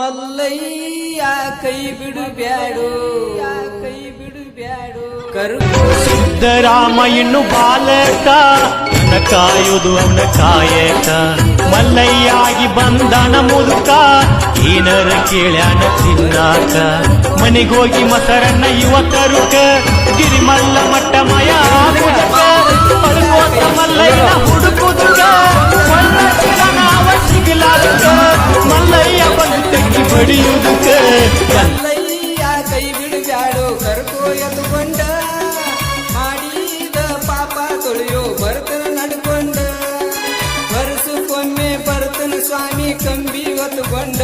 ಮಲ್ಲಯ್ಯ ಕೈ ಬಿಡು ಬ್ಯಾಡೋ ಕೈ ಬಿಡು ಬ್ಯಾಡೋ ಸಿದ್ದರಾಮ ಇನ್ನು ಬಾಲಕ ಅವನ ಕಾಯುವುದು ಅವನ ಕಾಯಕ ಮಲ್ಲಯ್ಯಾಗಿ ಬಂದನ ಮುದುಕ ಏನರ ಕೇಳ್ಯಾನ ತಿನ್ನಾಕ ಮನೆಗೋಗಿ ಮಸರನ್ನ ಯುವಕರುಕ ಗಿರಿಮಲ್ಲ ಮಟ್ಟ ಮಯ ಮಲ್ಲಯ್ಯನ ಹುಡುಕುದುಕ ಮಲ್ಲ ಸಿಗಲಾರಕ ಮಲ್ಲಯ್ಯ ಬಂದು ತೆಗಿ ಬಡಿಯುವುದಕ್ಕ ಮಲ್ಲಯ್ಯ ಕೈ ಬಿಡು ಬ್ಯಾಡೋ ಕರ್ಕೋ ಎತ್ತುಕೊಂಡ ಮಾಡಿದ ಪಾಪ ತೊಳೆಯೋ ಬರ್ತನ ನಡ್ಕೊಂಡ ವರ್ಷಕ್ಕೊಮ್ಮೆ ಬರ್ತನ ಸ್ವಾಮಿ ಕಂಬಿ ಹೊತ್ತುಕೊಂಡ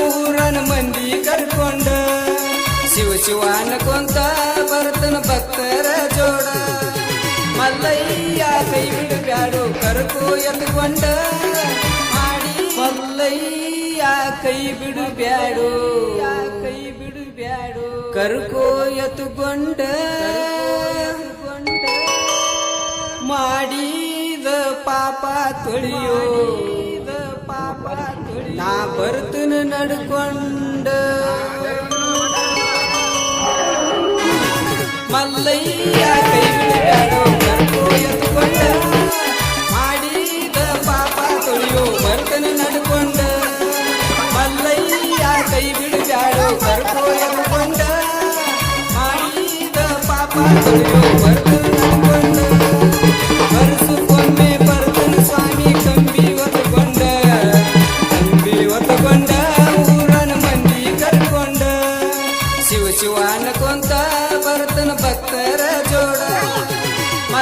ಊರನ ಮಂದಿ ಕರ್ಕೊಂಡ ಶಿವ ಶಿವ ಅನ್ಕೊಂತ ಬರ್ತನ ಭಕ್ತರ ಜೋಡ ಮಲ್ಲಯ್ಯ ಕೈ ಬಿಡು ಬ್ಯಾಡೋ ಕರ್ಕೋ ಎತ್ತುಕೊಂಡ ಮಾಡಿ ಮಲ್ಲಯ್ಯ ಕೈ ಬಿಡು ಬ್ಯಾಡೋ ಕೈ ಬಿಡು ಬ್ಯಾಡೋ ಕರ್ಕೋ ಎತ್ತುಕೊಂಡ ಮಾಡಿದ ಪಾಪ ತೊಳೆಯೋ ಪಾಪ ನಾ ಬರ್ತನ ನಡ್ಕೊಂಡ ಮಲ್ಲಯ್ಯ ಕೈ ಬಿಡು ಬ್ಯಾಡೋ ಕರ್ಕೋ ಎತ್ತುಕೊಂಡ ಮಾಡಿದ ಪಾಪ ತೊಳೆಯೋ ಬರ್ತನ ನಡ್ಕೊಂಡ ಮಲ್ಲಯ್ಯ ಕೈ ಬಿಡು ಬ್ಯಾಡೋ ಕರ್ಕೋ ಎತ್ತುಕೊಂಡ ಮಾಡಿದ ಪಾಪ ತೊಳೆಯೋ ಬರ್ತನ ನಡ್ಕೊಂಡ